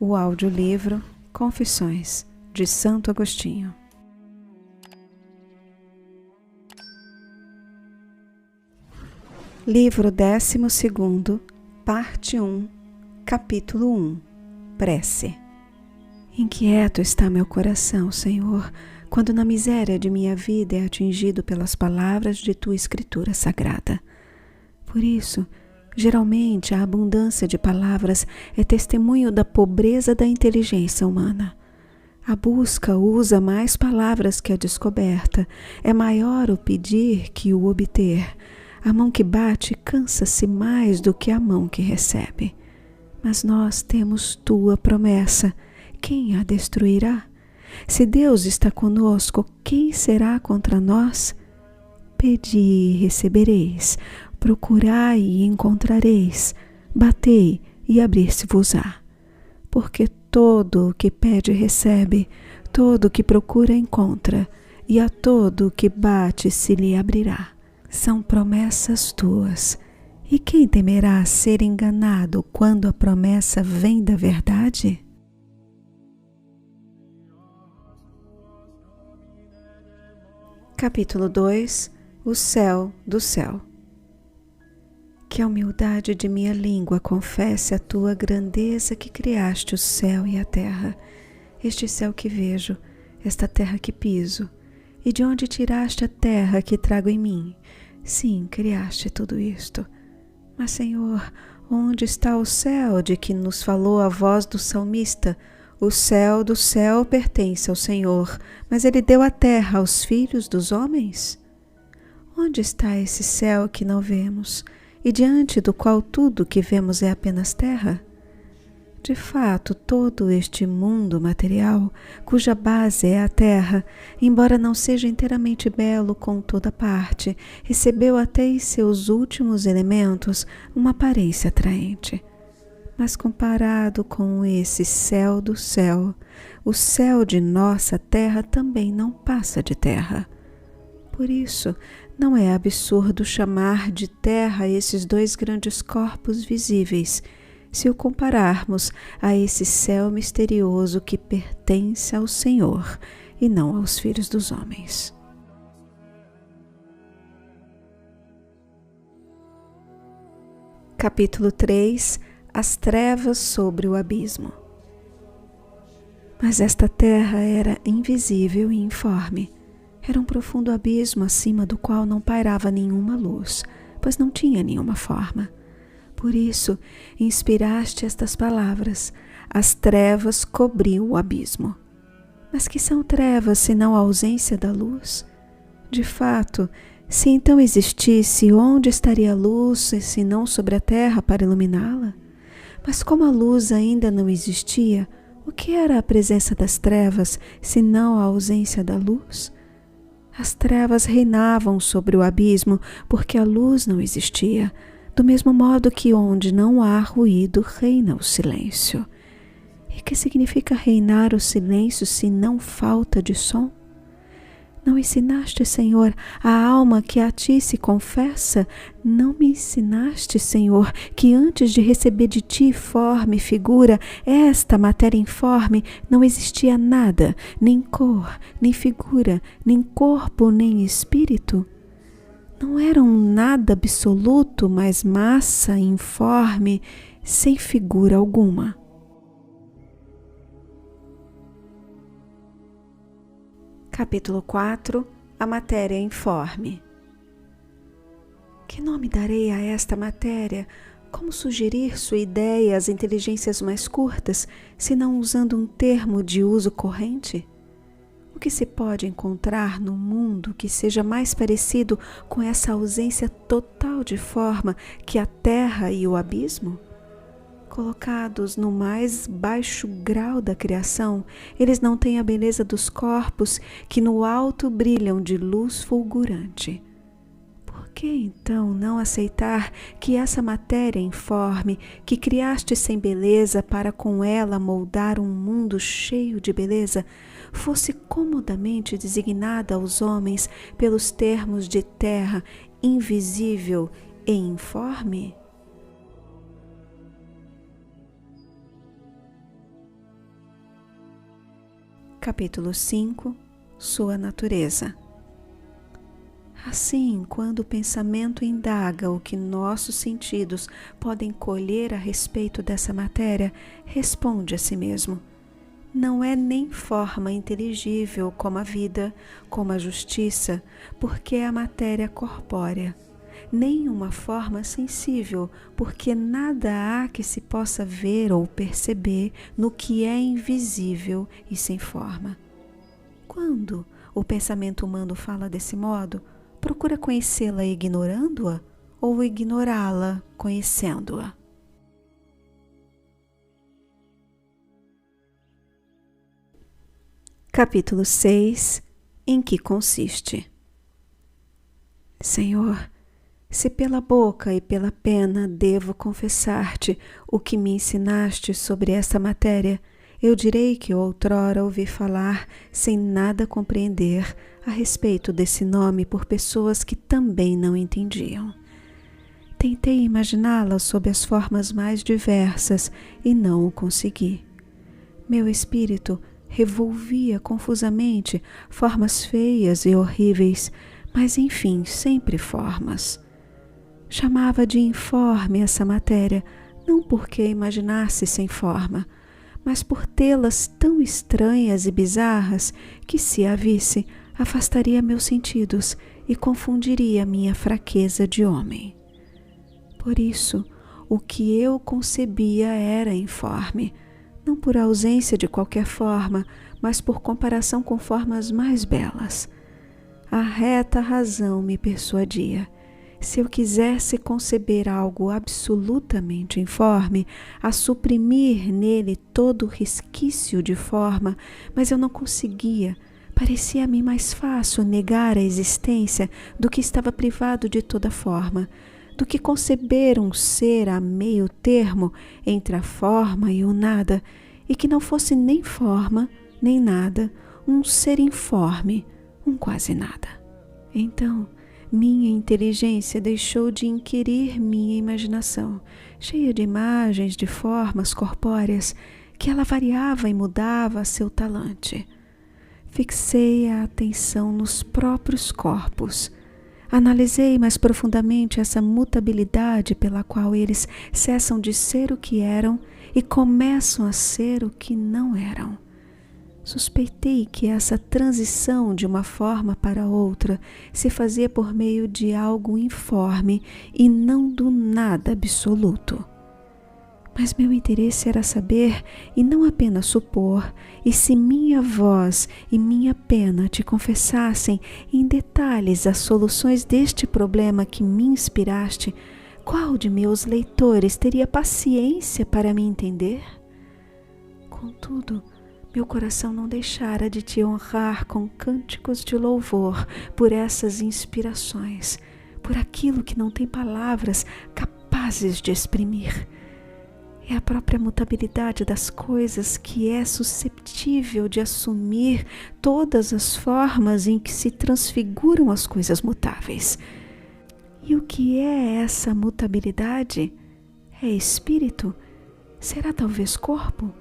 O audiolivro Confissões, de Santo Agostinho. Livro 12º, Parte 1, Capítulo 1. Prece. Inquieto está meu coração, Senhor, quando na miséria de minha vida é atingido pelas palavras de Tua Escritura Sagrada. Por isso, geralmente, a abundância de palavras é testemunho da pobreza da inteligência humana. A busca usa mais palavras que a descoberta, é maior o pedir que o obter. A mão que bate cansa-se mais do que a mão que recebe. Mas nós temos Tua promessa, quem a destruirá? Se Deus está conosco, quem será contra nós? Pedi e recebereis, procurai e encontrareis, batei e abrir-se-vos-á. Porque todo o que pede recebe, todo o que procura encontra, e a todo o que bate se lhe abrirá. São promessas Tuas, e quem temerá ser enganado quando a promessa vem da verdade? Capítulo 2. O céu do céu. Que a humildade de minha língua confesse a Tua grandeza que criaste o céu e a terra, este céu que vejo, esta terra que piso, e de onde tiraste a terra que trago em mim. Sim, criaste tudo isto. Mas, Senhor, onde está o céu de que nos falou a voz do salmista? O céu do céu pertence ao Senhor, mas Ele deu a terra aos filhos dos homens? Onde está esse céu que não vemos, e diante do qual tudo que vemos é apenas terra? De fato, todo este mundo material, cuja base é a terra, embora não seja inteiramente belo com toda parte, recebeu até em seus últimos elementos uma aparência atraente. Mas comparado com esse céu do céu, o céu de nossa terra também não passa de terra. Por isso, não é absurdo chamar de terra esses dois grandes corpos visíveis, se o compararmos a esse céu misterioso que pertence ao Senhor e não aos filhos dos homens. Capítulo 3. As trevas sobre o abismo. Mas esta terra era invisível e informe. Era um profundo abismo acima do qual não pairava nenhuma luz, pois não tinha nenhuma forma. Por isso, inspiraste estas palavras: as trevas cobriam o abismo. Mas que são trevas senão a ausência da luz? De fato, se então existisse, onde estaria a luz, se não sobre a terra para iluminá-la? Mas como a luz ainda não existia, o que era a presença das trevas, senão a ausência da luz? As trevas reinavam sobre o abismo, porque a luz não existia, do mesmo modo que onde não há ruído reina o silêncio. E que significa reinar o silêncio se não falta de som? Não ensinaste, Senhor, a alma que a Ti se confessa? Não me ensinaste, Senhor, que antes de receber de Ti forma e figura, esta matéria informe, não existia nada, nem cor, nem figura, nem corpo, nem espírito? Não era um nada absoluto, mas massa informe, sem figura alguma. Capítulo 4. A matéria informe. Que nome darei a esta matéria? Como sugerir sua ideia às inteligências mais curtas, se não usando um termo de uso corrente? O que se pode encontrar no mundo que seja mais parecido com essa ausência total de forma que a terra e o abismo? Colocados no mais baixo grau da criação, eles não têm a beleza dos corpos que no alto brilham de luz fulgurante. Por que então não aceitar que essa matéria informe, que criaste sem beleza para com ela moldar um mundo cheio de beleza, fosse comodamente designada aos homens pelos termos de terra invisível e informe? Capítulo 5. Sua natureza. Assim, quando o pensamento indaga o que nossos sentidos podem colher a respeito dessa matéria, responde a si mesmo: não é nem forma inteligível como a vida, como a justiça, porque é a matéria corpórea, nem uma forma sensível, porque nada há que se possa ver ou perceber no que é invisível e sem forma. Quando o pensamento humano fala desse modo, procura conhecê-la ignorando-a ou ignorá-la conhecendo-a? Capítulo 6. Em que consiste? Senhor, se pela boca e pela pena devo confessar-te o que me ensinaste sobre esta matéria, eu direi que outrora ouvi falar, sem nada compreender, a respeito desse nome por pessoas que também não entendiam. Tentei imaginá-la sob as formas mais diversas e não o consegui. Meu espírito revolvia confusamente formas feias e horríveis, mas enfim, sempre formas. Chamava de informe essa matéria, não porque imaginasse sem forma, mas por tê-las tão estranhas e bizarras que, se a visse, afastaria meus sentidos e confundiria minha fraqueza de homem. Por isso, o que eu concebia era informe, não por ausência de qualquer forma, mas por comparação com formas mais belas. A reta razão me persuadia. Se eu quisesse conceber algo absolutamente informe, a suprimir nele todo resquício de forma, mas eu não conseguia. Parecia-me mais fácil negar a existência do que estava privado de toda forma, do que conceber um ser a meio termo entre a forma e o nada, e que não fosse nem forma, nem nada, um ser informe, um quase nada. Então, minha inteligência deixou de inquirir minha imaginação, cheia de imagens de formas corpóreas, que ela variava e mudava a seu talante. Fixei a atenção nos próprios corpos. Analisei mais profundamente essa mutabilidade pela qual eles cessam de ser o que eram e começam a ser o que não eram. Suspeitei que essa transição de uma forma para outra se fazia por meio de algo informe e não do nada absoluto. Mas meu interesse era saber, e não apenas supor, e se minha voz e minha pena te confessassem em detalhes as soluções deste problema que me inspiraste, qual de meus leitores teria paciência para me entender? Contudo, meu coração não deixara de te honrar com cânticos de louvor por essas inspirações, por aquilo que não tem palavras capazes de exprimir. É a própria mutabilidade das coisas que é susceptível de assumir todas as formas em que se transfiguram as coisas mutáveis. E o que é essa mutabilidade? É espírito? Será talvez corpo?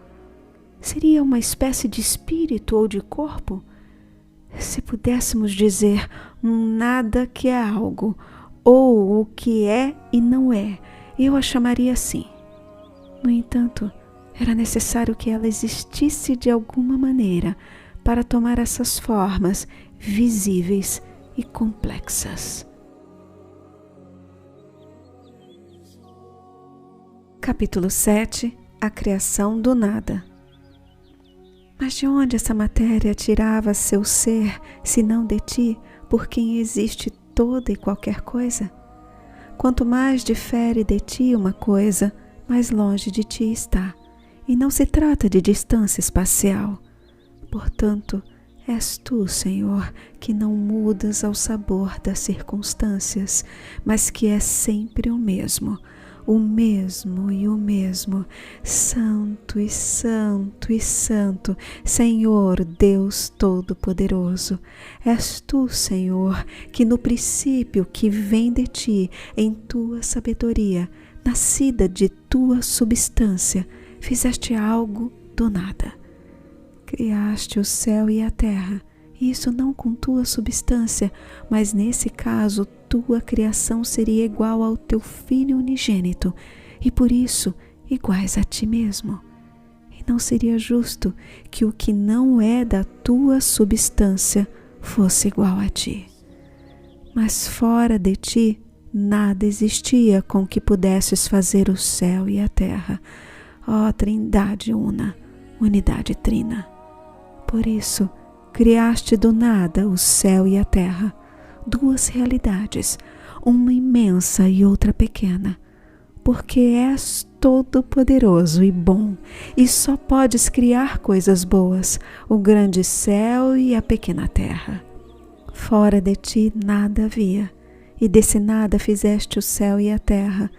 Seria uma espécie de espírito ou de corpo? Se pudéssemos dizer um nada que é algo, ou o que é e não é, eu a chamaria assim. No entanto, era necessário que ela existisse de alguma maneira para tomar essas formas visíveis e complexas. Capítulo 7. A criação do nada. Mas de onde essa matéria tirava seu ser, se não de ti, por quem existe toda e qualquer coisa? Quanto mais difere de ti uma coisa, mais longe de ti está, e não se trata de distância espacial. Portanto, és tu, Senhor, que não mudas ao sabor das circunstâncias, mas que é sempre o mesmo e o mesmo, santo e santo e santo, Senhor Deus Todo-Poderoso. És tu, Senhor, que no princípio que vem de ti, em tua sabedoria, nascida de tua substância, fizeste algo do nada. Criaste o céu e a terra, isso não com tua substância, mas nesse caso tua criação seria igual ao teu Filho unigênito, e por isso iguais a ti mesmo. E não seria justo que o que não é da tua substância fosse igual a ti. Mas fora de ti nada existia com que pudesses fazer o céu e a terra, ó Trindade una, unidade trina. Por isso, criaste do nada o céu e a terra, duas realidades, uma imensa e outra pequena, porque és todo-poderoso e bom, e só podes criar coisas boas, o grande céu e a pequena terra. Fora de ti nada havia, e desse nada fizeste o céu e a terra,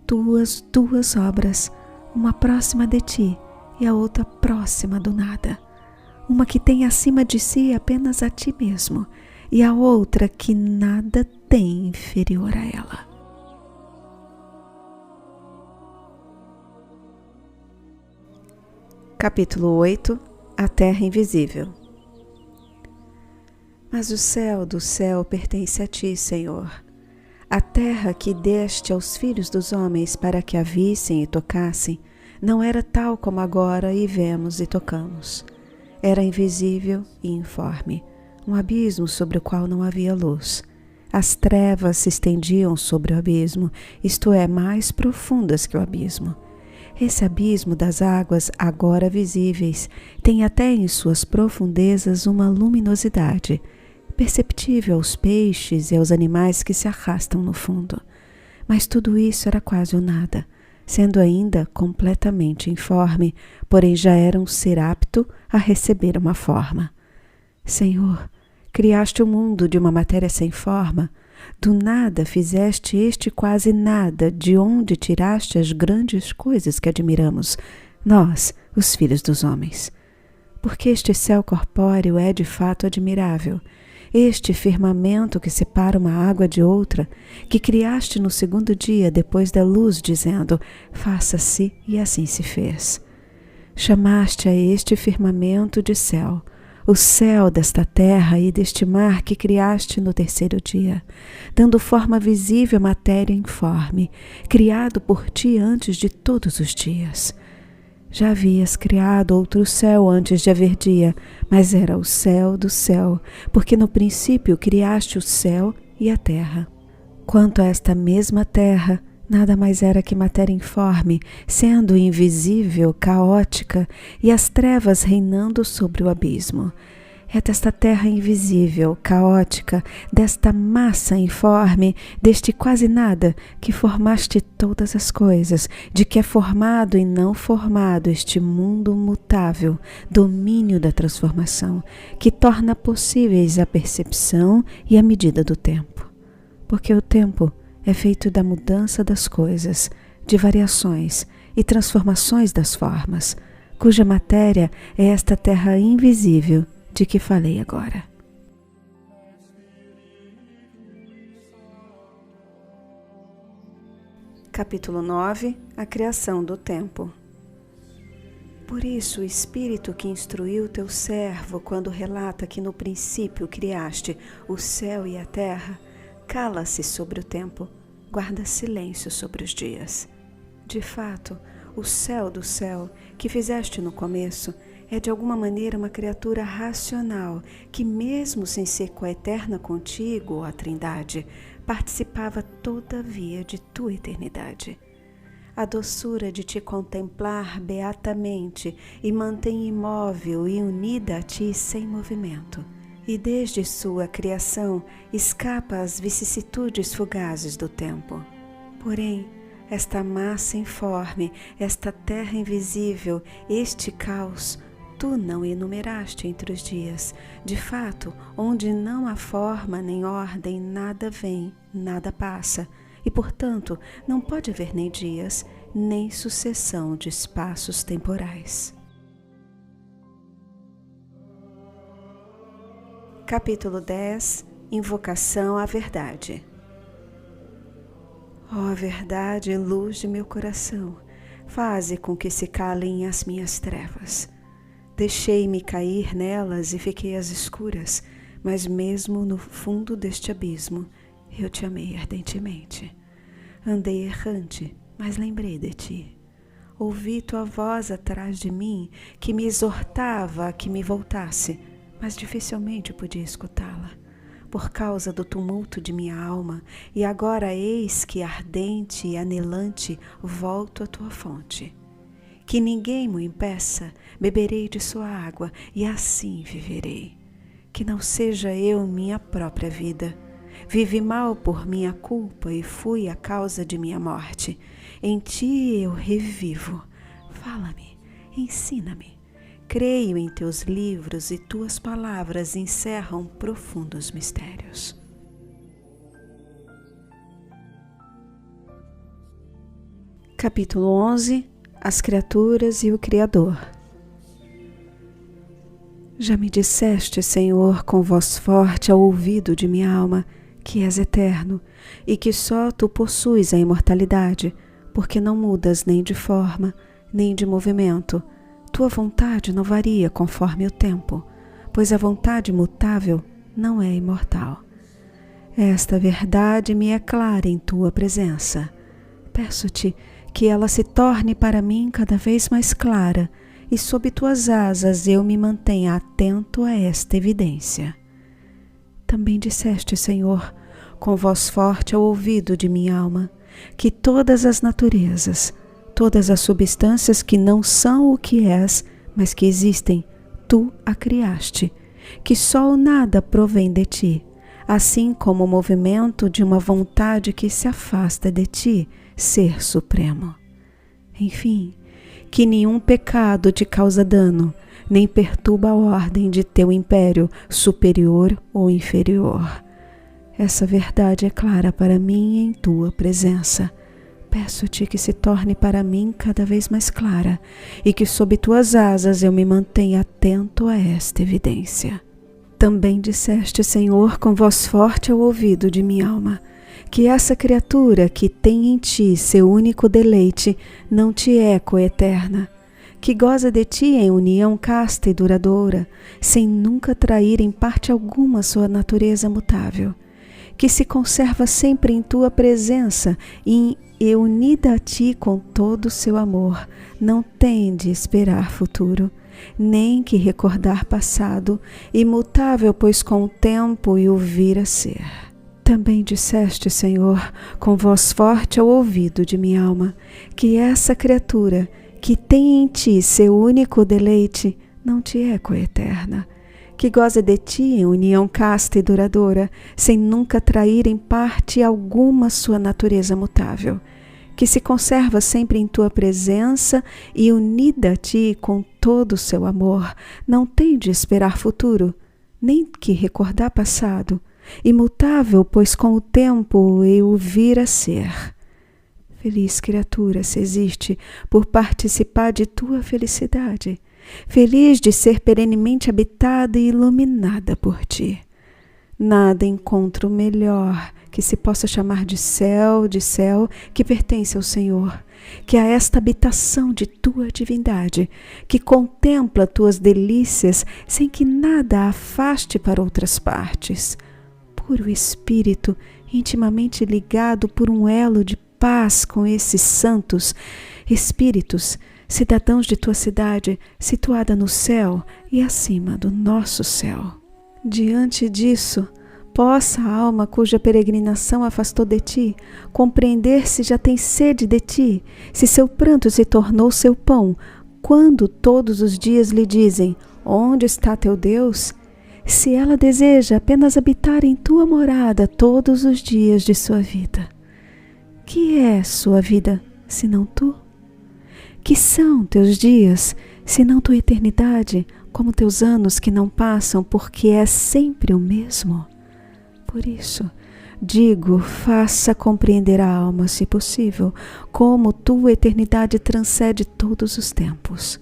tuas duas obras, uma próxima de ti e a outra próxima do nada. Uma que tem acima de si apenas a ti mesmo, e a outra que nada tem inferior a ela. Capítulo 8. A Terra Invisível. Mas o céu do céu pertence a ti, Senhor. A terra que deste aos filhos dos homens para que a vissem e tocassem, não era tal como agora e vemos e tocamos. Era invisível e informe, um abismo sobre o qual não havia luz. As trevas se estendiam sobre o abismo, isto é, mais profundas que o abismo. Esse abismo das águas, agora visíveis, tem até em suas profundezas uma luminosidade, perceptível aos peixes e aos animais que se arrastam no fundo. Mas tudo isso era quase o nada, sendo ainda completamente informe, porém já era um ser apto a receber uma forma. Senhor, criaste o mundo de uma matéria sem forma, do nada fizeste este quase nada, de onde tiraste as grandes coisas que admiramos, nós, os filhos dos homens. Porque este céu corpóreo é de fato admirável, este firmamento que separa uma água de outra, que criaste no segundo dia depois da luz, dizendo, faça-se, e assim se fez. Chamaste a este firmamento de céu, o céu desta terra e deste mar que criaste no terceiro dia, dando forma visível à matéria informe, criado por ti antes de todos os dias. Já havias criado outro céu antes de haver dia, mas era o céu do céu, porque no princípio criaste o céu e a terra. Quanto a esta mesma terra, nada mais era que matéria informe, sendo invisível, caótica, e as trevas reinando sobre o abismo. É desta terra invisível, caótica, desta massa informe, deste quase nada, que formaste todas as coisas, de que é formado e não formado este mundo mutável, domínio da transformação, que torna possíveis a percepção e a medida do tempo. Porque o tempo é feito da mudança das coisas, de variações e transformações das formas, cuja matéria é esta terra invisível de que falei agora. Capítulo 9. A criação do tempo. Por isso o Espírito que instruiu teu servo quando relata que no princípio criaste o céu e a terra, cala-se sobre o tempo, guarda silêncio sobre os dias. De fato, o céu do céu, que fizeste no começo, é de alguma maneira uma criatura racional, que mesmo sem ser coeterna contigo, ó Trindade, participava todavia de tua eternidade. A doçura de te contemplar beatamente e mantém imóvel e unida a ti sem movimento. E desde sua criação escapa às vicissitudes fugazes do tempo. Porém, esta massa informe, esta terra invisível, este caos, tu não enumeraste entre os dias. De fato, onde não há forma nem ordem, nada vem, nada passa, e, portanto, não pode haver nem dias, nem sucessão de espaços temporais. Capítulo 10. Invocação à verdade. Ó verdade e luz de meu coração, faze com que se calem as minhas trevas. Deixei-me cair nelas e fiquei às escuras, mas mesmo no fundo deste abismo, eu te amei ardentemente. Andei errante, mas lembrei de ti. Ouvi tua voz atrás de mim, que me exortava a que me voltasse, mas dificilmente podia escutá-la, por causa do tumulto de minha alma, e agora eis que ardente e anelante volto à tua fonte. Que ninguém me impeça, beberei de sua água, e assim viverei. Que não seja eu minha própria vida. Vivi mal por minha culpa e fui a causa de minha morte. Em ti eu revivo. Fala-me, ensina-me. Creio em teus livros e tuas palavras encerram profundos mistérios. Capítulo 11. As criaturas e o Criador. Já me disseste, Senhor, com voz forte ao ouvido de minha alma, que és eterno e que só tu possuis a imortalidade, porque não mudas nem de forma, nem de movimento. Tua vontade não varia conforme o tempo, pois a vontade imutável não é imortal. Esta verdade me é clara em tua presença. Peço-te que ela se torne para mim cada vez mais clara, e sob tuas asas eu me mantenha atento a esta evidência. Também disseste, Senhor, com voz forte ao ouvido de minha alma, que todas as naturezas, todas as substâncias que não são o que és, mas que existem, tu a criaste, que só o nada provém de ti, assim como o movimento de uma vontade que se afasta de ti, Ser Supremo. Enfim, que nenhum pecado te causa dano, nem perturba a ordem de teu império, superior ou inferior. Essa verdade é clara para mim em tua presença. Peço-te que se torne para mim cada vez mais clara, e que sob tuas asas eu me mantenha atento a esta evidência. Também disseste, Senhor, com voz forte ao ouvido de minha alma, que essa criatura que tem em ti seu único deleite não te é coeterna, que goza de ti em união casta e duradoura, sem nunca trair em parte alguma sua natureza mutável, que se conserva sempre em tua presença e unida a ti com todo o seu amor, não tem de esperar futuro, nem que recordar passado, imutável pois com o tempo e o vir a ser. Também disseste, Senhor, com voz forte ao ouvido de minha alma, que essa criatura que tem em ti seu único deleite não te é coeterna, que goza de ti em união casta e duradoura, sem nunca trair em parte alguma sua natureza mutável, que se conserva sempre em tua presença e unida a ti com todo o seu amor, não tem de esperar futuro, nem que recordar passado, imutável, pois com o tempo eu vir a ser. Feliz criatura se existe por participar de tua felicidade, feliz de ser perenemente habitada e iluminada por ti. Nada encontro melhor que se possa chamar de céu, que pertence ao Senhor, que a esta habitação de tua divindade, que contempla tuas delícias sem que nada a afaste para outras partes. Puro espírito, intimamente ligado por um elo de paz com esses santos espíritos, cidadãos de tua cidade, situada no céu e acima do nosso céu. Diante disso, possa a alma cuja peregrinação afastou de ti compreender se já tem sede de ti, se seu pranto se tornou seu pão, quando todos os dias lhe dizem: onde está teu Deus? Se ela deseja apenas habitar em tua morada todos os dias de sua vida. Que é sua vida, senão tu? Que são teus dias, senão tua eternidade, como teus anos que não passam, porque é sempre o mesmo? Por isso, digo, faça compreender a alma, se possível, como tua eternidade transcende todos os tempos.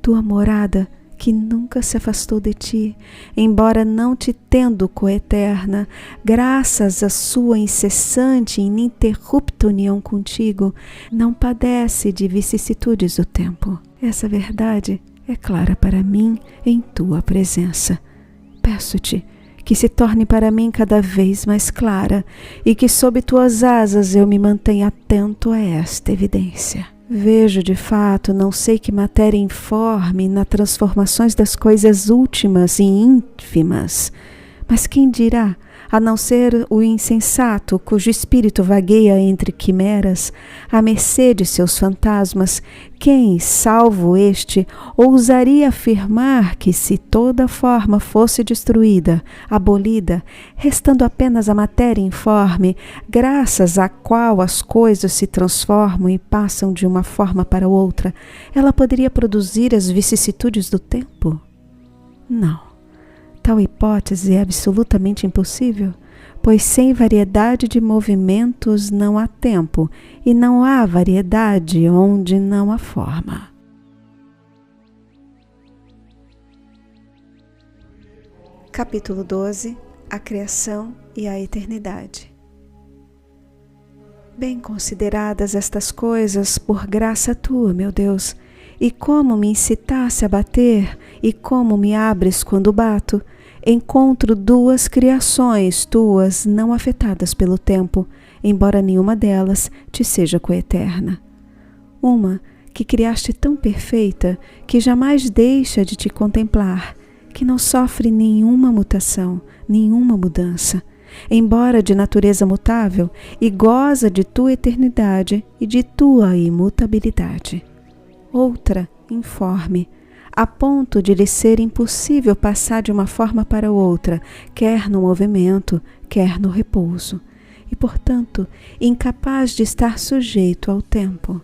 Tua morada, que nunca se afastou de ti, embora não te tendo coeterna, graças à sua incessante e ininterrupta união contigo, não padece de vicissitudes do tempo. Essa verdade é clara para mim em tua presença. Peço-te que se torne para mim cada vez mais clara e que sob tuas asas eu me mantenha atento a esta evidência. Vejo de fato, não sei que matéria informe nas transformações das coisas últimas e ínfimas, mas quem dirá, a não ser o insensato, cujo espírito vagueia entre quimeras, à mercê de seus fantasmas, quem, salvo este, ousaria afirmar que se toda forma fosse destruída, abolida, restando apenas a matéria informe, graças à qual as coisas se transformam e passam de uma forma para outra, ela poderia produzir as vicissitudes do tempo? Não. Tal hipótese é absolutamente impossível, pois sem variedade de movimentos não há tempo e não há variedade onde não há forma. Capítulo 12. A criação e a eternidade. Bem consideradas estas coisas por graça tua, meu Deus, e como me incitasse a bater, e como me abres quando bato, encontro duas criações tuas não afetadas pelo tempo, embora nenhuma delas te seja coeterna. Uma que criaste tão perfeita que jamais deixa de te contemplar, que não sofre nenhuma mutação, nenhuma mudança, embora de natureza mutável, e goza de tua eternidade e de tua imutabilidade. Outra, informe, a ponto de lhe ser impossível passar de uma forma para outra, quer no movimento, quer no repouso, e, portanto, incapaz de estar sujeito ao tempo.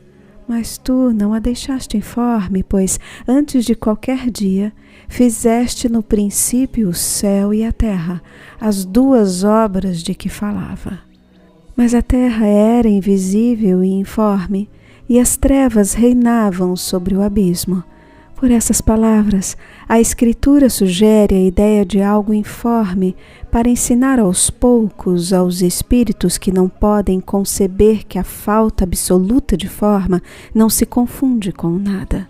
Mas tu não a deixaste informe, pois, antes de qualquer dia, fizeste no princípio o céu e a terra, as duas obras de que falava. Mas a terra era invisível e informe, e as trevas reinavam sobre o abismo. Por essas palavras, a Escritura sugere a ideia de algo informe para ensinar aos poucos aos espíritos que não podem conceber que a falta absoluta de forma não se confunde com nada.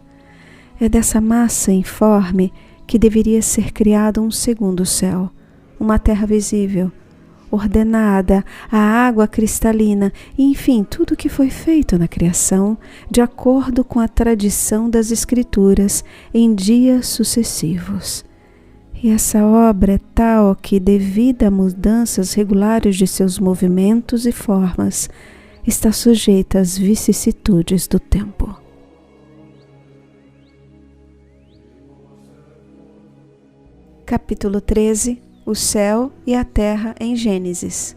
É dessa massa informe que deveria ser criado um segundo céu, uma terra visível, ordenada, a água cristalina, e enfim, tudo que foi feito na criação, de acordo com a tradição das Escrituras, em dias sucessivos. E essa obra é tal que, devido a mudanças regulares de seus movimentos e formas, está sujeita às vicissitudes do tempo. Capítulo 13. O céu e a terra em Gênesis.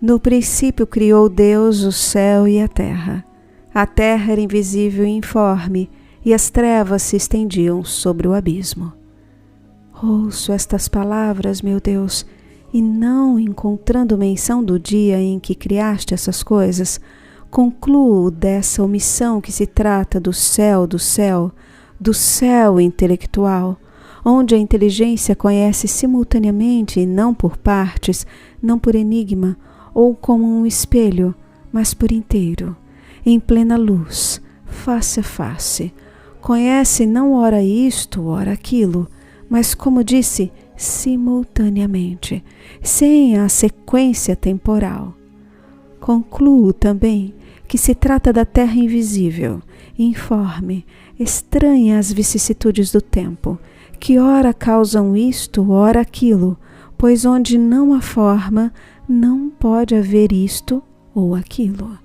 No princípio criou Deus o céu e a terra. A terra era invisível e informe, e as trevas se estendiam sobre o abismo. Ouço estas palavras, meu Deus, e não encontrando menção do dia em que criaste essas coisas, concluo dessa omissão que se trata do céu intelectual, onde a inteligência conhece simultaneamente e não por partes, não por enigma ou como um espelho, mas por inteiro, em plena luz, face a face. Conhece não ora isto, ora aquilo, mas, como disse, simultaneamente, sem a sequência temporal. Concluo também que se trata da terra invisível, informe, estranha às vicissitudes do tempo, que ora causam isto, ora aquilo, pois onde não há forma, não pode haver isto ou aquilo.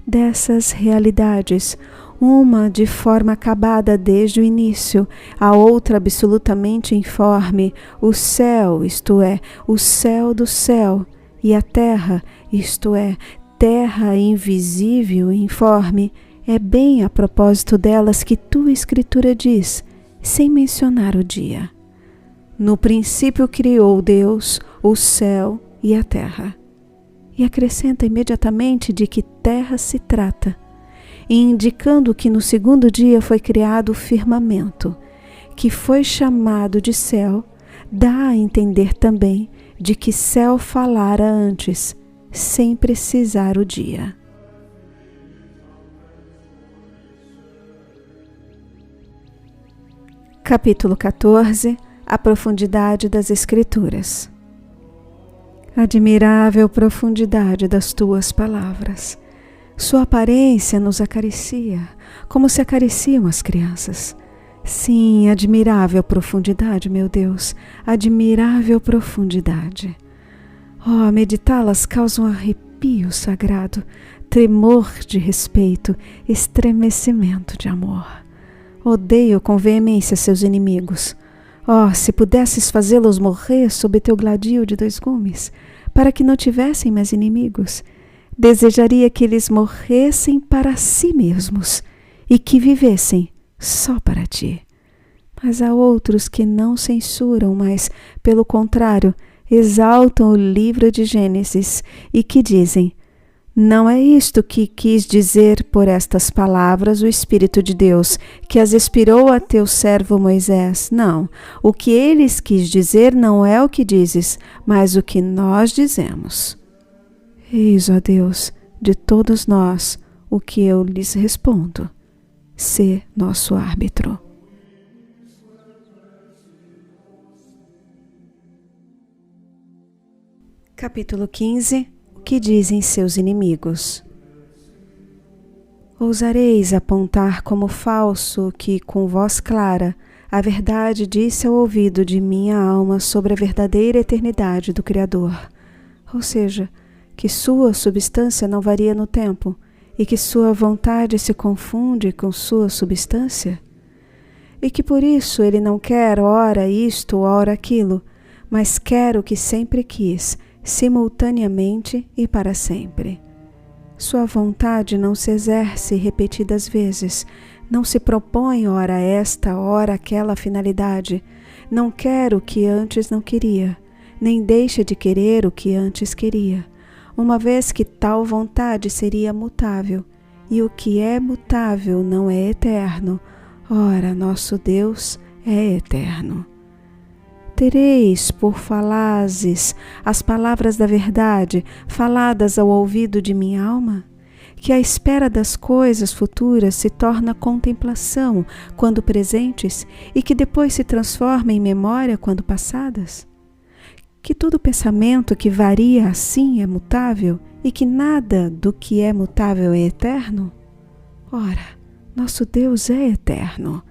Dessas realidades, uma de forma acabada desde o início, a outra absolutamente informe, o céu, isto é, o céu do céu, e a terra, isto é, terra invisível e informe, é bem a propósito delas que tua Escritura diz, sem mencionar o dia. No princípio criou Deus o céu e a terra. E acrescenta imediatamente de que terra se trata, indicando que no segundo dia foi criado o firmamento, que foi chamado de céu, dá a entender também de que céu falara antes, sem precisar o dia. Capítulo 14. A profundidade das Escrituras. Admirável profundidade das tuas palavras. Sua aparência nos acaricia, como se acariciam as crianças. Sim, admirável profundidade, meu Deus, admirável profundidade. Oh, meditá-las causa um arrepio sagrado, tremor de respeito, estremecimento de amor. Odeio com veemência seus inimigos. Oh, se pudesses fazê-los morrer sob teu gladio de 2 gumes, para que não tivessem mais inimigos, desejaria que eles morressem para si mesmos e que vivessem só para ti. Mas há outros que não censuram, mas, pelo contrário, exaltam o livro de Gênesis e que dizem: não é isto que quis dizer por estas palavras o Espírito de Deus, que as expirou a teu servo Moisés. Não, o que eles quis dizer não é o que dizes, mas o que nós dizemos. Eis, ó Deus, de todos nós, o que eu lhes respondo. Sê nosso árbitro. Capítulo 15. O que dizem seus inimigos? Ousareis apontar como falso que, com voz clara, a verdade disse ao ouvido de minha alma sobre a verdadeira eternidade do Criador, ou seja, que sua substância não varia no tempo e que sua vontade se confunde com sua substância? E que por isso ele não quer ora isto ou ora aquilo, mas quer o que sempre quis, simultaneamente e para sempre. Sua vontade não se exerce repetidas vezes, não se propõe ora esta, ora aquela finalidade, não quer o que antes não queria, nem deixa de querer o que antes queria, uma vez que tal vontade seria mutável, e o que é mutável não é eterno. Ora, nosso Deus é eterno. Tereis por falazes as palavras da verdade faladas ao ouvido de minha alma? Que a espera das coisas futuras se torna contemplação quando presentes e que depois se transforma em memória quando passadas? Que todo pensamento que varia assim é mutável e que nada do que é mutável é eterno? Ora, nosso Deus é eterno.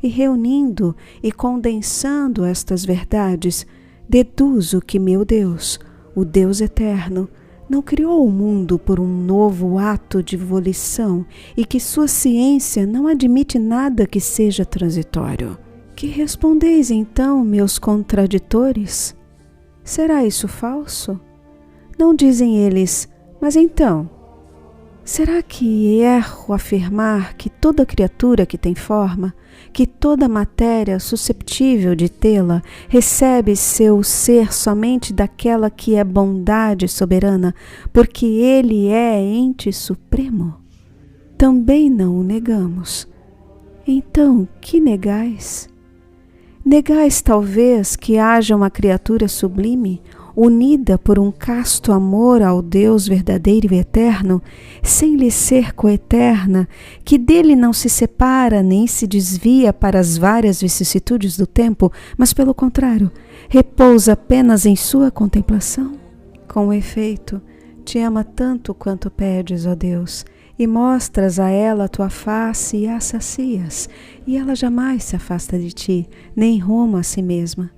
E reunindo e condensando estas verdades, deduzo que meu Deus, o Deus eterno, não criou o mundo por um novo ato de volição e que sua ciência não admite nada que seja transitório. Que respondeis então, meus contraditores? Será isso falso? Não dizem eles, mas então, será que erro afirmar que toda criatura que tem forma, que toda matéria susceptível de tê-la, recebe seu ser somente daquela que é bondade soberana, porque ele é ente supremo? Também não o negamos. Então, que negais? Negais talvez que haja uma criatura sublime, unida por um casto amor ao Deus verdadeiro e eterno, sem lhe ser coeterna, que dele não se separa nem se desvia para as várias vicissitudes do tempo, mas pelo contrário, repousa apenas em sua contemplação? Com efeito, te ama tanto quanto pedes, ó Deus, e mostras a ela a tua face e a sacias, e ela jamais se afasta de ti, nem rumo a si mesma.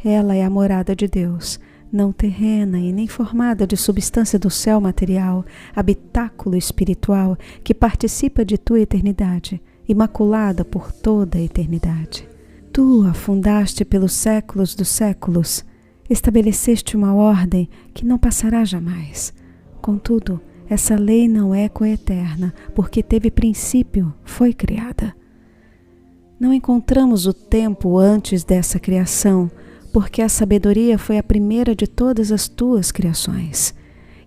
Ela é a morada de Deus, não terrena e nem formada de substância do céu material, habitáculo espiritual que participa de tua eternidade, imaculada por toda a eternidade. Tu a fundaste pelos séculos dos séculos, estabeleceste uma ordem que não passará jamais. Contudo, essa lei não é coeterna, porque teve princípio, foi criada. Não encontramos o tempo antes dessa criação, porque a sabedoria foi a primeira de todas as tuas criações.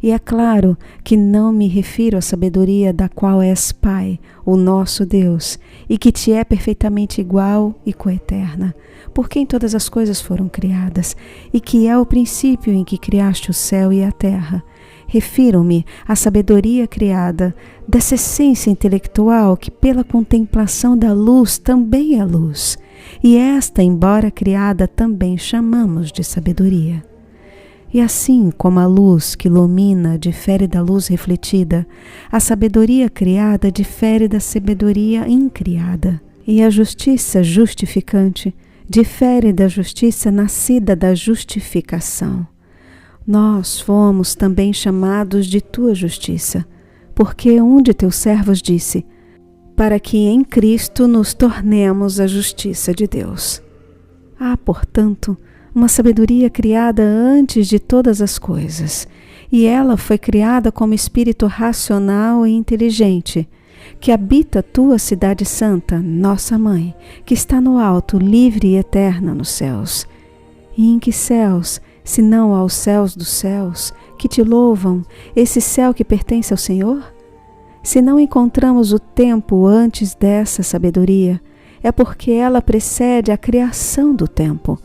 E é claro que não me refiro à sabedoria da qual és Pai, o nosso Deus, e que te é perfeitamente igual e coeterna, por quem todas as coisas foram criadas, e que é o princípio em que criaste o céu e a terra. Refiro-me à sabedoria criada, dessa essência intelectual que pela contemplação da luz também é luz, e esta, embora criada, também chamamos de sabedoria. E assim como a luz que ilumina difere da luz refletida, a sabedoria criada difere da sabedoria incriada, e a justiça justificante difere da justiça nascida da justificação. Nós fomos também chamados de tua justiça, porque um de teus servos disse: para que em Cristo nos tornemos a justiça de Deus. Há, portanto, uma sabedoria criada antes de todas as coisas, e ela foi criada como espírito racional e inteligente, que habita tua cidade santa, nossa mãe, que está no alto, livre e eterna nos céus. E em que céus, se não aos céus dos céus, que te louvam, esse céu que pertence ao Senhor? Se não encontramos o tempo antes dessa sabedoria, é porque ela precede a criação do tempo,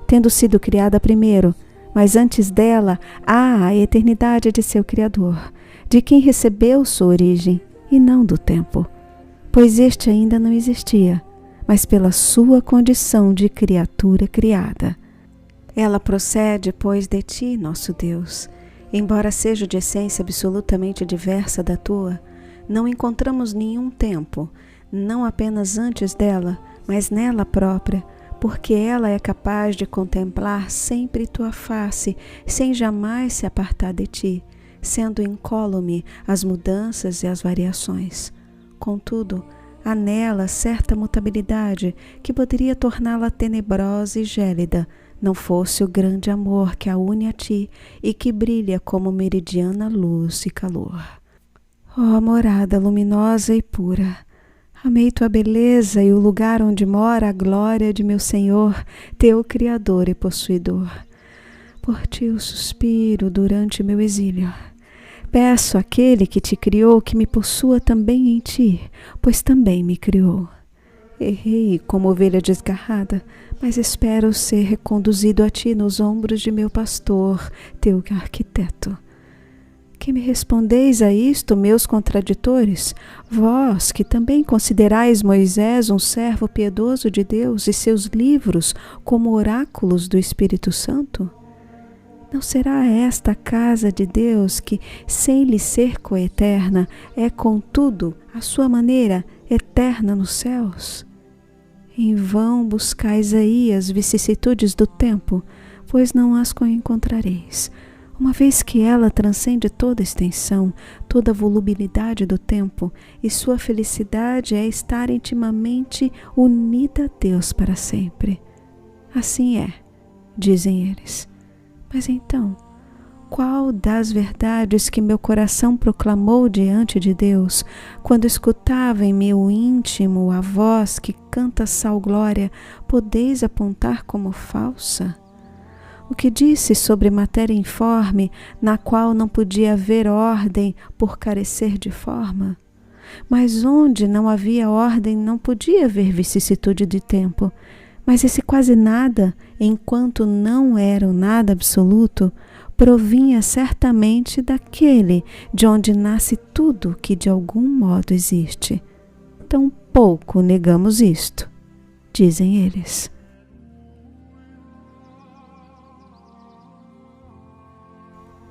tendo sido criada primeiro, mas antes dela há a eternidade de seu Criador, de quem recebeu sua origem, e não do tempo, pois este ainda não existia, mas pela sua condição de criatura criada. Ela procede, pois, de ti, nosso Deus. Embora seja de essência absolutamente diversa da tua, não encontramos nenhum tempo, não apenas antes dela, mas nela própria, porque ela é capaz de contemplar sempre tua face, sem jamais se apartar de ti, sendo incólume as mudanças e as variações. Contudo, há nela certa mutabilidade que poderia torná-la tenebrosa e gélida, não fosse o grande amor que a une a ti e que brilha como meridiana luz e calor. Ó morada luminosa e pura, amei tua beleza e o lugar onde mora a glória de meu Senhor, teu Criador e Possuidor. Por ti eu suspiro durante meu exílio. Peço àquele que te criou que me possua também em ti, pois também me criou. Errei como ovelha desgarrada, mas espero ser reconduzido a ti nos ombros de meu pastor, teu arquiteto. Que me respondeis a isto, meus contraditores? Vós, que também considerais Moisés um servo piedoso de Deus e seus livros como oráculos do Espírito Santo? Não será esta a casa de Deus que, sem lhe ser coeterna, é, contudo, à sua maneira, eterna nos céus? Em vão buscais aí as vicissitudes do tempo, pois não as encontrareis, uma vez que ela transcende toda extensão, toda volubilidade do tempo, e sua felicidade é estar intimamente unida a Deus para sempre. Assim é, dizem eles. Mas então, qual das verdades que meu coração proclamou diante de Deus, quando escutava em meu íntimo a voz que canta salglória, podeis apontar como falsa? O que disse sobre matéria informe, na qual não podia haver ordem por carecer de forma? Mas onde não havia ordem não podia haver vicissitude de tempo. Mas esse quase nada, enquanto não era o nada absoluto, provinha certamente daquele de onde nasce tudo que de algum modo existe. Tão pouco negamos isto, dizem eles.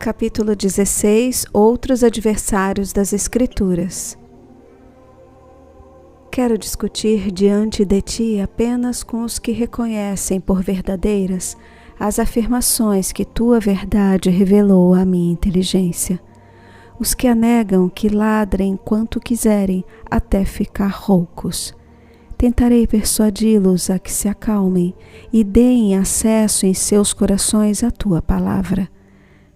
Capítulo 16. Outros adversários das Escrituras. Quero discutir diante de ti apenas com os que reconhecem por verdadeiras as afirmações que tua verdade revelou à minha inteligência. Os que a negam, que ladrem quanto quiserem até ficar roucos. Tentarei persuadi-los a que se acalmem e deem acesso em seus corações à tua palavra.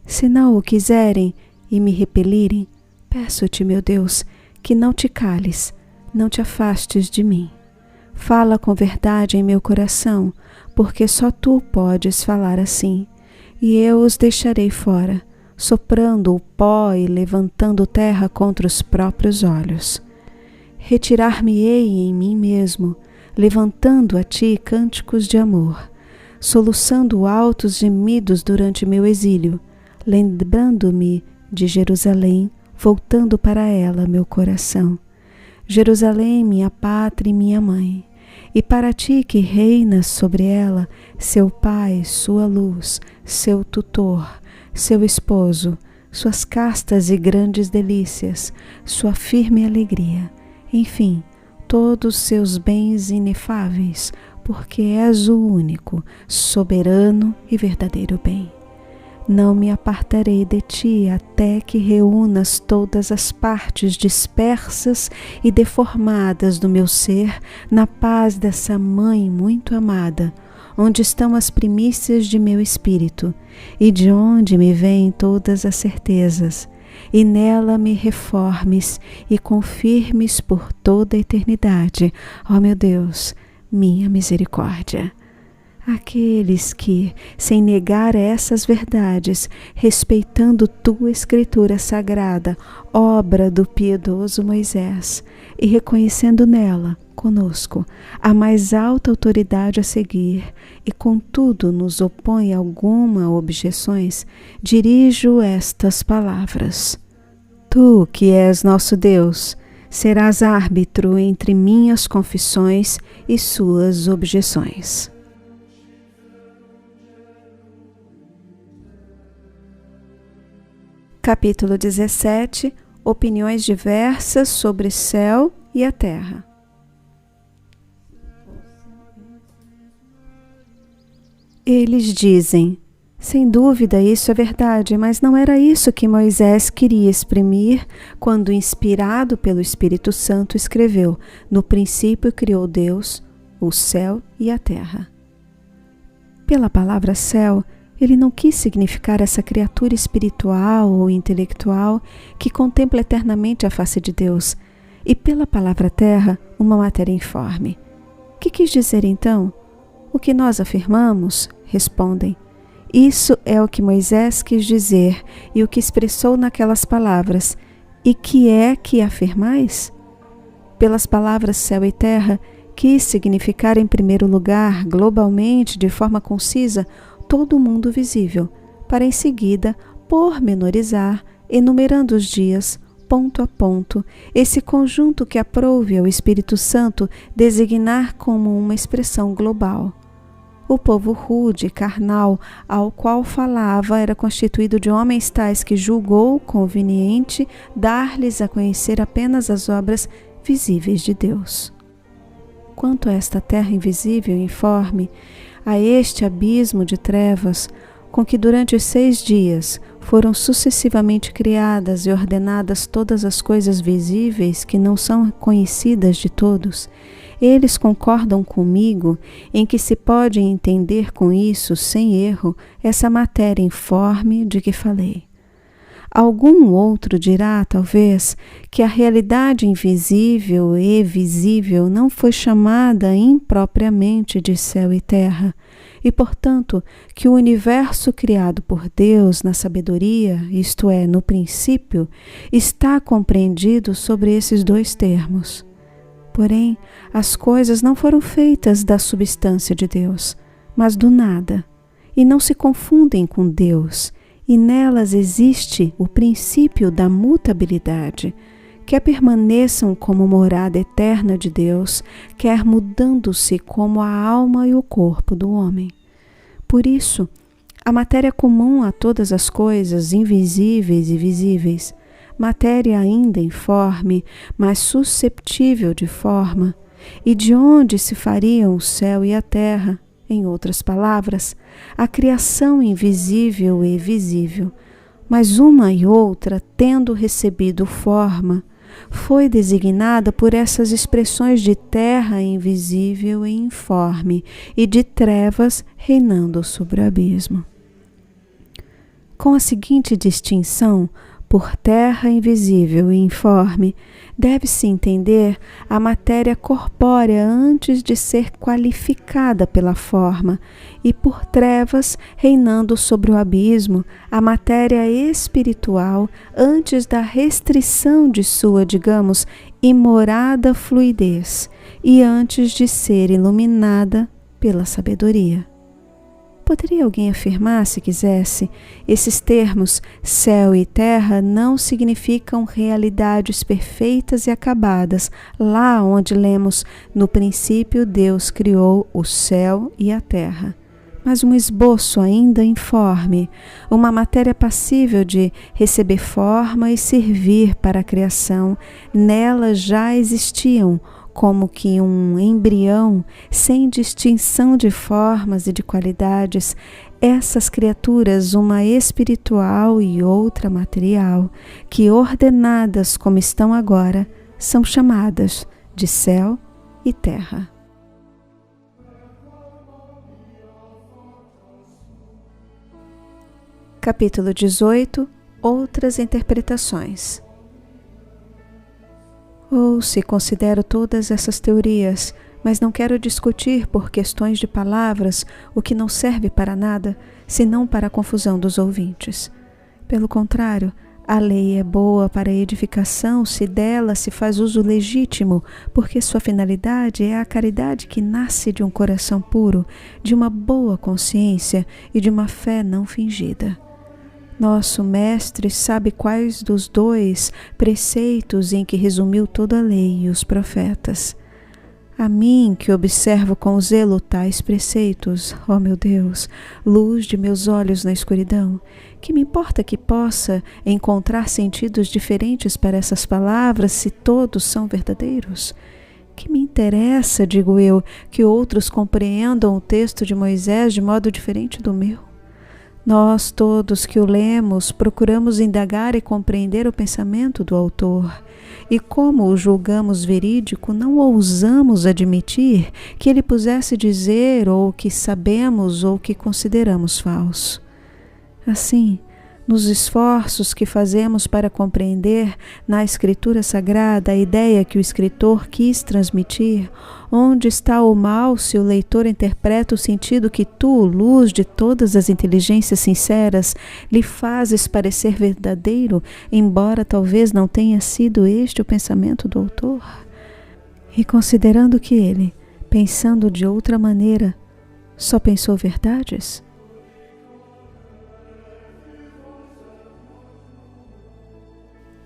Se não o quiserem e me repelirem, peço-te, meu Deus, que não te cales, não te afastes de mim. Fala com verdade em meu coração, porque só tu podes falar assim, e eu os deixarei fora, soprando o pó e levantando terra contra os próprios olhos. Retirar-me-ei em mim mesmo, levantando a ti cânticos de amor, soluçando altos gemidos durante meu exílio, lembrando-me de Jerusalém, voltando para ela meu coração. Jerusalém, minha pátria e minha mãe, e para ti que reinas sobre ela, seu pai, sua luz, seu tutor, seu esposo, suas castas e grandes delícias, sua firme alegria, enfim, todos seus bens inefáveis, porque és o único, soberano e verdadeiro bem. Não me apartarei de ti até que reúnas todas as partes dispersas e deformadas do meu ser na paz dessa mãe muito amada, onde estão as primícias de meu espírito e de onde me vêm todas as certezas, e nela me reformes e confirmes por toda a eternidade, ó meu Deus, minha misericórdia. Aqueles que, sem negar essas verdades, respeitando tua escritura sagrada, obra do piedoso Moisés, e reconhecendo nela, conosco, a mais alta autoridade a seguir, e contudo nos opõe alguma objeções, dirijo estas palavras. Tu, que és nosso Deus, serás árbitro entre minhas confissões e suas objeções. Capítulo 17. Opiniões diversas sobre céu e a terra. Eles dizem, sem dúvida isso é verdade, mas não era isso que Moisés queria exprimir quando, inspirado pelo Espírito Santo, escreveu: no princípio criou Deus o céu e a terra. Pela palavra céu, ele não quis significar essa criatura espiritual ou intelectual que contempla eternamente a face de Deus, e pela palavra terra, uma matéria informe. Que quis dizer então? O que nós afirmamos? Respondem. Isso é o que Moisés quis dizer e o que expressou naquelas palavras. E que é que afirmais? Pelas palavras céu e terra, quis significar em primeiro lugar, globalmente, de forma concisa, todo o mundo visível, para em seguida pormenorizar, enumerando os dias, ponto a ponto, esse conjunto que aprouve ao Espírito Santo designar como uma expressão global. O povo rude, carnal, ao qual falava, era constituído de homens tais que julgou conveniente dar-lhes a conhecer apenas as obras visíveis de Deus. Quanto a esta terra invisível e informe, a este abismo de trevas, com que durante os 6 dias foram sucessivamente criadas e ordenadas todas as coisas visíveis que não são conhecidas de todos, eles concordam comigo em que se pode entender com isso, sem erro, essa matéria informe de que falei. Algum outro dirá, talvez, que a realidade invisível e visível não foi chamada impropriamente de céu e terra, e, portanto, que o universo criado por Deus na sabedoria, isto é, no princípio, está compreendido sobre esses 2 termos. Porém, as coisas não foram feitas da substância de Deus, mas do nada, e não se confundem com Deus, e nelas existe o princípio da mutabilidade, quer permaneçam como morada eterna de Deus, quer mudando-se como a alma e o corpo do homem. Por isso, a matéria comum a todas as coisas, invisíveis e visíveis, matéria ainda informe, mas susceptível de forma, e de onde se fariam o céu e a terra, em outras palavras, a criação invisível e visível, mas uma e outra, tendo recebido forma, foi designada por essas expressões de terra invisível e informe e de trevas reinando sobre o abismo. Com a seguinte distinção, por terra invisível e informe, deve-se entender a matéria corpórea antes de ser qualificada pela forma, e por trevas reinando sobre o abismo, a matéria espiritual antes da restrição de sua, digamos, imorada fluidez, e antes de ser iluminada pela sabedoria. Poderia alguém afirmar, se quisesse, esses termos céu e terra não significam realidades perfeitas e acabadas, lá onde lemos: no princípio Deus criou o céu e a terra. Mas um esboço ainda informe, uma matéria passível de receber forma e servir para a criação, nela já existiam, como que um embrião, sem distinção de formas e de qualidades, essas criaturas, uma espiritual e outra material, que ordenadas como estão agora, são chamadas de céu e terra. Capítulo 18. Outras interpretações. Se considero todas essas teorias, mas não quero discutir por questões de palavras o que não serve para nada, senão para a confusão dos ouvintes. Pelo contrário, a lei é boa para a edificação se dela se faz uso legítimo, porque sua finalidade é a caridade que nasce de um coração puro, de uma boa consciência e de uma fé não fingida. Nosso Mestre sabe quais dos dois preceitos em que resumiu toda a lei e os profetas. A mim, que observo com zelo tais preceitos, ó meu Deus, luz de meus olhos na escuridão, que me importa que possa encontrar sentidos diferentes para essas palavras se todos são verdadeiros? Que me interessa, digo eu, que outros compreendam o texto de Moisés de modo diferente do meu? Nós todos que o lemos procuramos indagar e compreender o pensamento do autor, e como o julgamos verídico, não ousamos admitir que ele pusesse dizer ou que sabemos ou que consideramos falso. Assim, nos esforços que fazemos para compreender na Escritura Sagrada a ideia que o escritor quis transmitir, onde está o mal se o leitor interpreta o sentido que tu, luz de todas as inteligências sinceras, lhe fazes parecer verdadeiro, embora talvez não tenha sido este o pensamento do autor? E considerando que ele, pensando de outra maneira, só pensou verdades?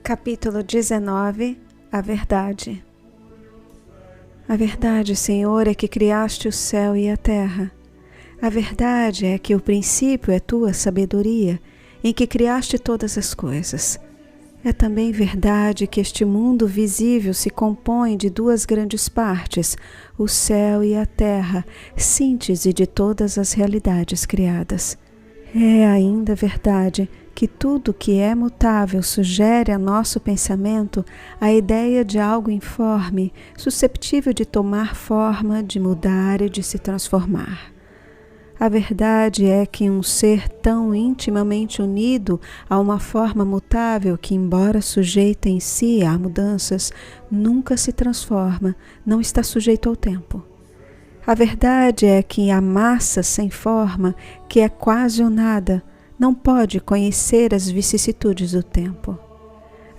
Capítulo 19. A verdade. A verdade, Senhor, é que criaste o céu e a terra. A verdade é que o princípio é tua sabedoria, em que criaste todas as coisas. É também verdade que este mundo visível se compõe de duas grandes partes, o céu e a terra, síntese de todas as realidades criadas. É ainda verdade que tudo que é mutável sugere a nosso pensamento a ideia de algo informe, susceptível de tomar forma, de mudar e de se transformar. A verdade é que um ser tão intimamente unido a uma forma mutável que, embora sujeita em si a mudanças, nunca se transforma, não está sujeito ao tempo. A verdade é que a massa sem forma, que é quase o nada, não pode conhecer as vicissitudes do tempo.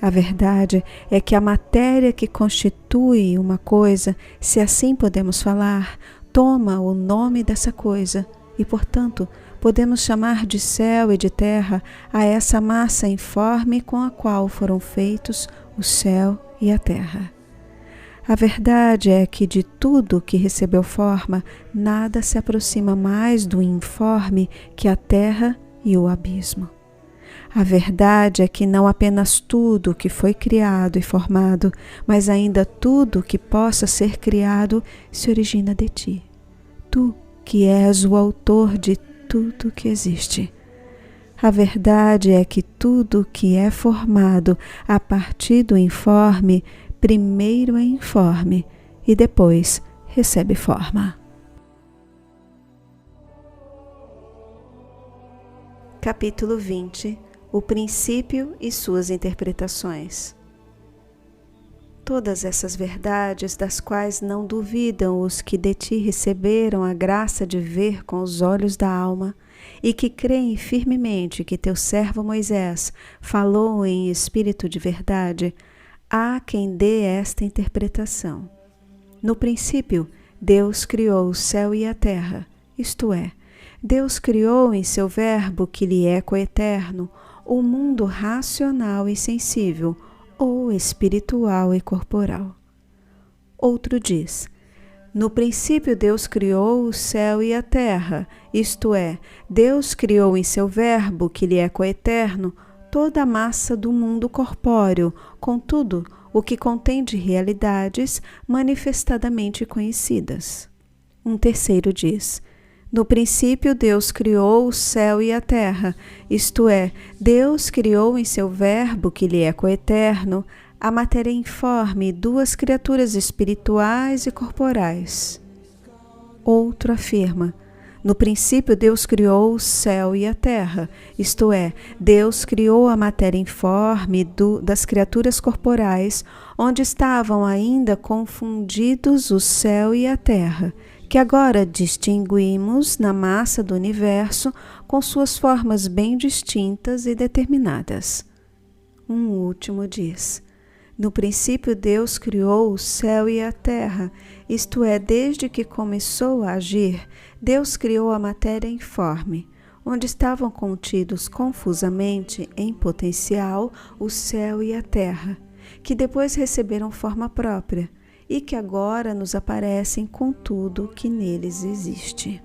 A verdade é que a matéria que constitui uma coisa, se assim podemos falar, toma o nome dessa coisa e, portanto, podemos chamar de céu e de terra a essa massa informe com a qual foram feitos o céu e a terra. A verdade é que de tudo que recebeu forma, nada se aproxima mais do informe que a terra e o abismo. A verdade é que não apenas tudo que foi criado e formado, mas ainda tudo que possa ser criado se origina de ti. Tu que és o autor de tudo que existe. A verdade é que tudo que é formado a partir do informe, primeiro é informe e depois recebe forma. Capítulo 20. O princípio e suas interpretações. Todas essas verdades, das quais não duvidam os que de ti receberam a graça de ver com os olhos da alma, e que creem firmemente que teu servo Moisés falou em espírito de verdade, há quem dê esta interpretação. No princípio, Deus criou o céu e a terra, isto é, Deus criou em seu Verbo que lhe é coeterno o mundo racional e sensível, ou espiritual e corporal. Outro diz: no princípio Deus criou o céu e a terra, isto é, Deus criou em seu Verbo, que lhe é coeterno, toda a massa do mundo corpóreo, com tudo o que contém de realidades manifestadamente conhecidas. Um terceiro diz: no princípio Deus criou o céu e a terra, isto é, Deus criou em seu Verbo, que lhe é coeterno, a matéria informe, duas criaturas espirituais e corporais. Outro afirma: no princípio Deus criou o céu e a terra, isto é, Deus criou a matéria informe das criaturas corporais, onde estavam ainda confundidos o céu e a terra, que agora distinguimos na massa do universo com suas formas bem distintas e determinadas. Um último diz: no princípio Deus criou o céu e a terra, isto é, desde que começou a agir, Deus criou a matéria informe, onde estavam contidos confusamente em potencial o céu e a terra, que depois receberam forma própria e que agora nos aparecem com tudo que neles existe.